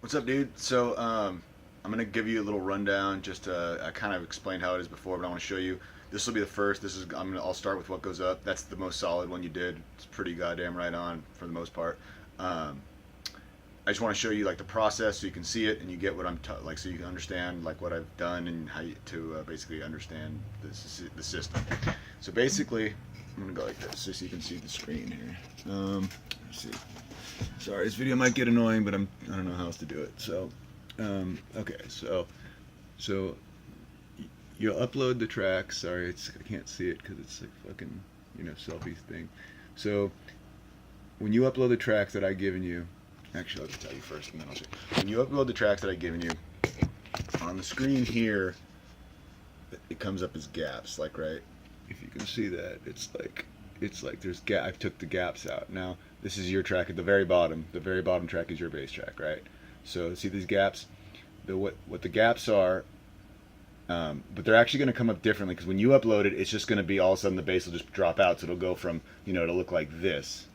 What's up, dude? So, I'm gonna give you a little rundown. I kind of explained how it is before, but I want to show you. This will be the first. I'll start with what goes up. That's the most solid one you did. It's pretty goddamn right on for the most part. Um, I just want to show you like the process so you can see it and you get what like, so you can understand like what I've done and how to basically understand the system. So basically, I'm gonna go like this so you can see the screen here. Let's see. Sorry, this video might get annoying, but I don't know how else to do it. So, okay, so you'll upload the track. Sorry, I can't see it because it's like fucking selfie thing. So when you upload the tracks that I've given you, actually I'll just tell you first, and then I'll show you. When you upload the tracks that I've given you, on the screen here, it comes up as gaps. Like right, if you can see that, it's like there's I took the gaps out. Now this is your track at the very bottom. The very bottom track is your bass track, right? So see these gaps? What the gaps are, but they're actually going to come up differently because when you upload it, it's just going to be all of a sudden the bass will just drop out. So it'll go from it'll look like this.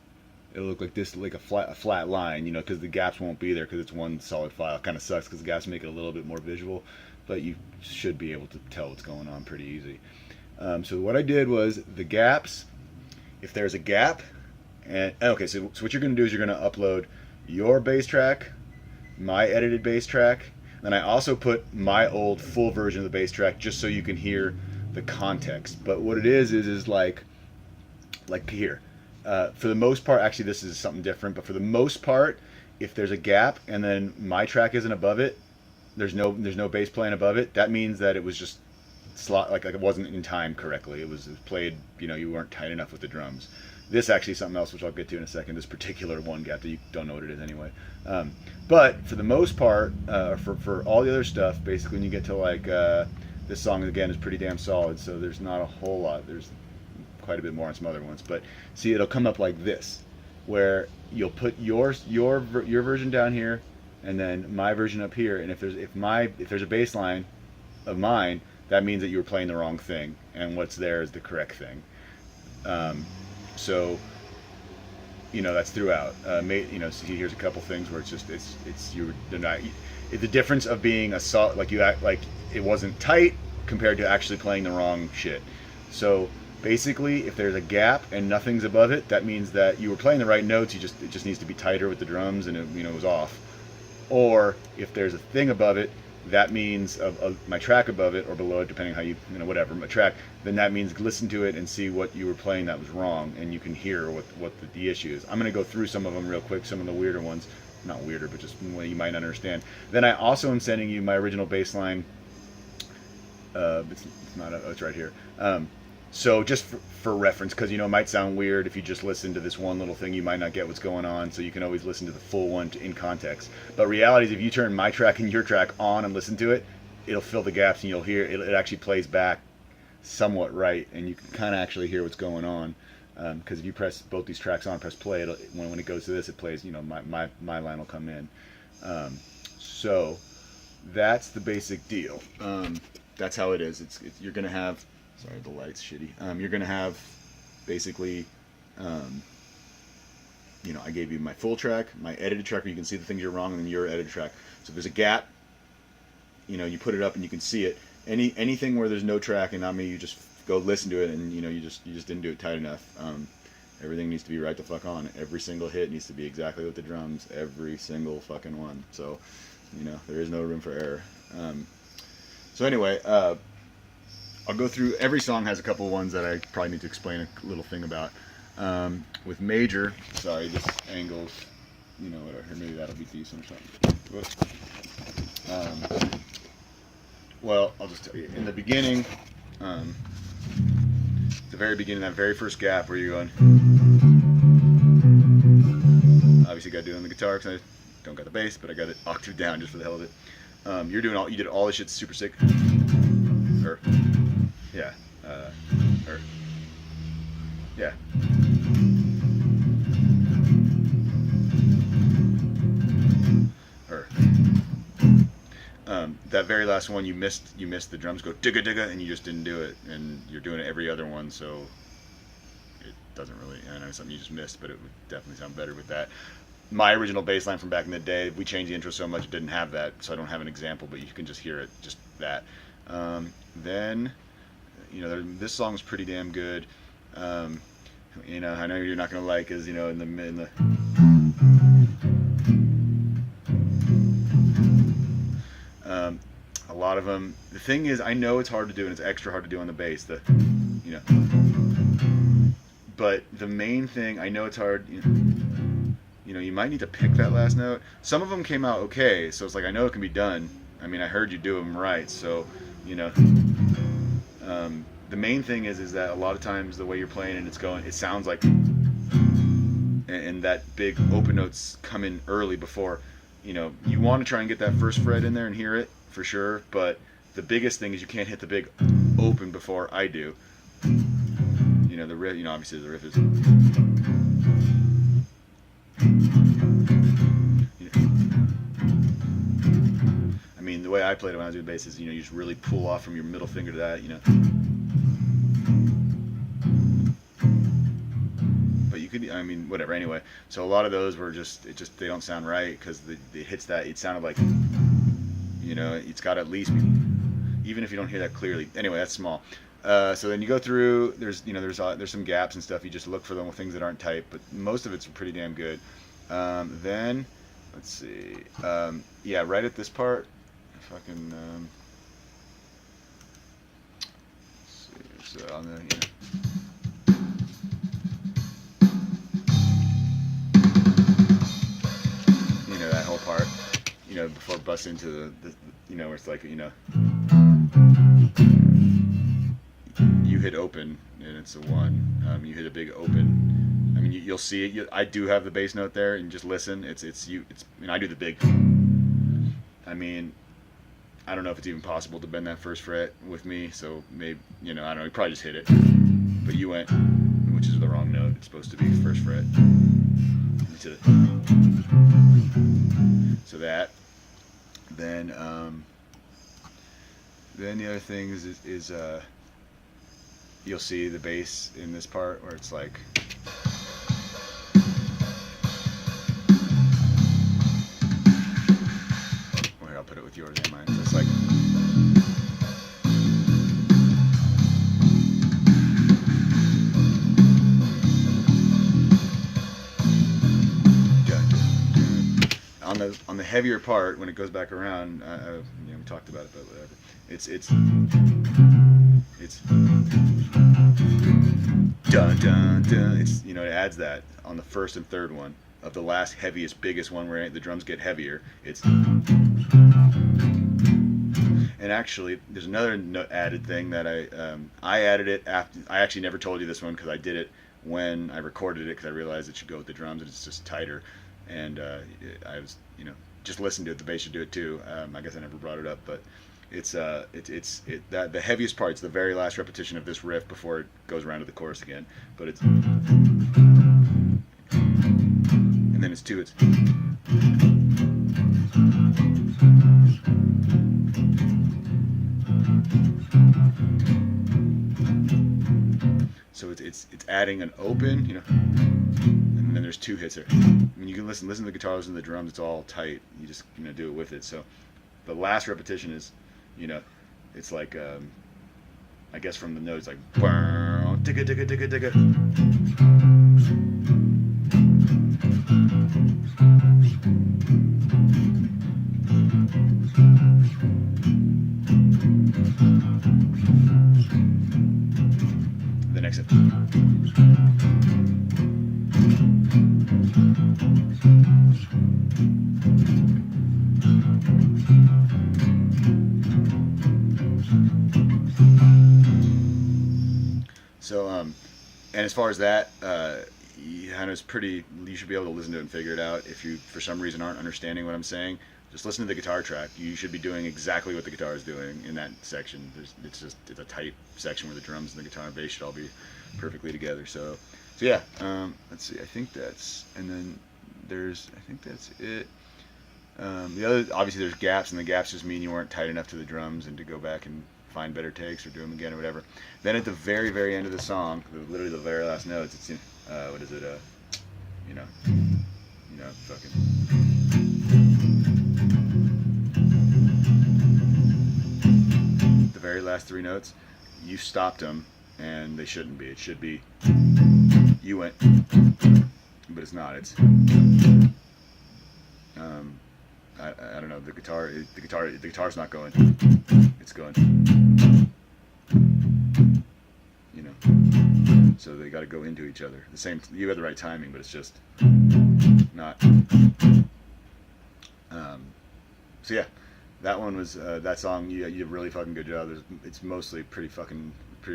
It'll look like this, like a flat line, because the gaps won't be there because it's one solid file. It kind of sucks because the gaps make it a little bit more visual, but you should be able to tell what's going on pretty easy. So what I did was the gaps. If there's a gap, and okay, so what you're going to do is you're going to upload your bass track, my edited bass track, and I also put my old full version of the bass track just so you can hear the context. But what it is like here. For the most part, actually this is something different, but for the most part, if there's a gap and then my track isn't above it, there's no bass playing above it, that means that it was just like it wasn't in time correctly. It was played, you weren't tight enough with the drums. This actually is something else, which I'll get to in a second. This particular one gap that you don't know what it is anyway. But for the most part, for all the other stuff, basically when you get to like this song again is pretty damn solid. So there's not a whole lot. There's quite a bit more on some other ones. But see, it'll come up like this, where you'll put your version down here, and then my version up here. And if there's a bass line of mine, that means that you were playing the wrong thing, and what's there is the correct thing. So that's throughout. See, here's a couple things where the difference of being like you act like it wasn't tight compared to actually playing the wrong shit. So basically, if there's a gap and nothing's above it, that means that you were playing the right notes. It just needs to be tighter with the drums, and it was off. Or if there's a thing above it, that means my track above it or below it, depending how whatever my track, then that means listen to it and see what you were playing that was wrong, and you can hear what the issue is. I'm going to go through some of them real quick, some of the weirder ones, not weirder, but just what you might understand. Then I also am sending you my original bass line. It's not. It's right here. So just for reference, because it might sound weird if you just listen to this one little thing, you might not get what's going on. So you can always listen to the full one in context. But reality is, if you turn my track and your track on and listen to it, it'll fill the gaps, and you'll hear it actually plays back somewhat right, and you can kind of actually hear what's going on. Because if you press both these tracks on, press play, when it goes to this, it plays. My line will come in. So that's the basic deal. That's how it is. You're gonna have. Sorry, the light's shitty. You're going to have basically, I gave you my full track, my edited track where you can see the things you're wrong, and then your edited track. So if there's a gap, you put it up and you can see it. Anything where there's no track and not me, you just go listen to it, and you just didn't do it tight enough. Everything needs to be right the fuck on. Every single hit needs to be exactly with the drums. Every single fucking one. So, there is no room for error. So anyway, I'll go through. Every song has a couple of ones that I probably need to explain a little thing about. With Major, sorry, this angle's, whatever. Maybe that'll be decent or something. Well, I'll just tell you. In the beginning, the very beginning, that very first gap where you're going, obviously got to do it on the guitar because I don't got the bass, but I got it octave down just for the hell of it. You did all this shit super sick. Yeah. Yeah. That very last one you missed the drums go digga digga, and you just didn't do it, and you're doing it every other one, so it doesn't really. I know it's something you just missed, but it would definitely sound better with that. my original bass line from back in the day. We changed the intro so much it didn't have that, so I don't have an example, but you can just hear it, just that. Then, this song's pretty damn good. I know you're not gonna like is a lot of them. The thing is, I know it's hard to do, and it's extra hard to do on the bass. You know, but the main thing, I know it's hard. You might need to pick that last note. Some of them came out okay, so it's like I know it can be done. I mean, I heard you do them right, so the main thing is that a lot of times the way you're playing and it sounds like, and that big open notes come in early before. You want to try and get that first fret in there and hear it for sure, but the biggest thing is you can't hit the big open before I do. The riff, obviously the riff is. I mean, the way I played it when I was doing bass is, you just really pull off from your middle finger to that, But you could, I mean, whatever. Anyway, so a lot of those were they don't sound right because it hits that. It sounded like, it's got to at least be, even if you don't hear that clearly. Anyway, that's small. So then you go through. There's some gaps and stuff. You just look for them with things that aren't tight, but most of it's pretty damn good. Then let's see. Yeah, right at this part, if I can. Let's see. So on the that whole part. Before it busts into the where it's like you hit open and it's a 1. You hit a big open. I mean, you'll see it. I do have the bass note there, and just listen. I do the big. I mean, I don't know if it's even possible to bend that first fret with me. So maybe I don't know. You probably just hit it, but you went, which is the wrong note. It's supposed to be first fret. So that. Then the other thing is you'll see the bass in this part where it's like. Where I'll put it with yours and mine. So it's like. On the heavier part, when it goes back around, we talked about it, but whatever. It's dun dun dun. It adds that on the first and third one of the last heaviest, biggest one where the drums get heavier. And actually, there's another added thing that I added it after. I actually never told you this one because I did it when I recorded it because I realized it should go with the drums and it's just tighter. And I was, just listen to it. The bass should do it too. I guess I never brought it up, but the heaviest part's the very last repetition of this riff before it goes around to the chorus again. But it's, and then it's 2. It's. So it's adding an open, and then there's 2 hits there. I mean, you can listen to the guitars and the drums. It's all tight. You just do it with it. So the last repetition is, it's like I guess from the notes like ticka ticka ticka ticka. The next hit. So, and as far as that, it's pretty. You should be able to listen to it and figure it out. If you, for some reason, aren't understanding what I'm saying, just listen to the guitar track. You should be doing exactly what the guitar is doing in that section. It's a tight section where the drums and the guitar and bass should all be perfectly together. So yeah. Let's see. I think that's, and then I think that's it. The other, obviously, there's gaps, and the gaps just mean you weren't tight enough to the drums, and to go back and find better takes or do them again or whatever. Then at the very, very end of the song, literally the very last notes, it's what is it? No, fucking. The very last three notes, you stopped them, and they shouldn't be. It should be. You went, but it's not. It's. I don't know. The guitar's not going. It's going. You know. So they got to go into each other. The same. You had the right timing, but it's just not. So yeah, that one was that song. You did a really fucking good job. It's mostly pretty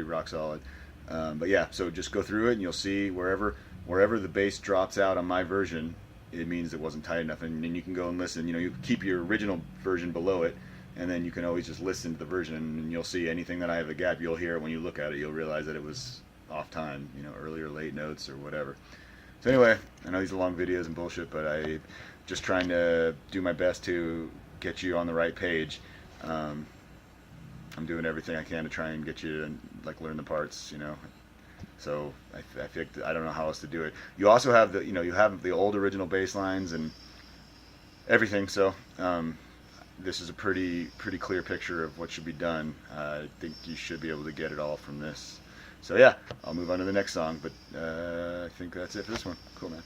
rock solid. But yeah, so just go through it and you'll see wherever the bass drops out on my version, it means it wasn't tight enough. And then you can go and listen. You know, you keep your original version below it, and then you can always just listen to the version, and you'll see anything that I have a gap. You'll hear it when you look at it. You'll realize that it was off time. You know, early or late notes or whatever. So anyway, I know these are long videos and bullshit, but I just trying to do my best to get you on the right page. I'm doing everything I can to try and get you to like learn the parts, you know. So I think I don't know how else to do it. You also have you have the old original bass lines and everything. So this is a pretty clear picture of what should be done. I think you should be able to get it all from this. So yeah, I'll move on to the next song, but I think that's it for this one. Cool, man.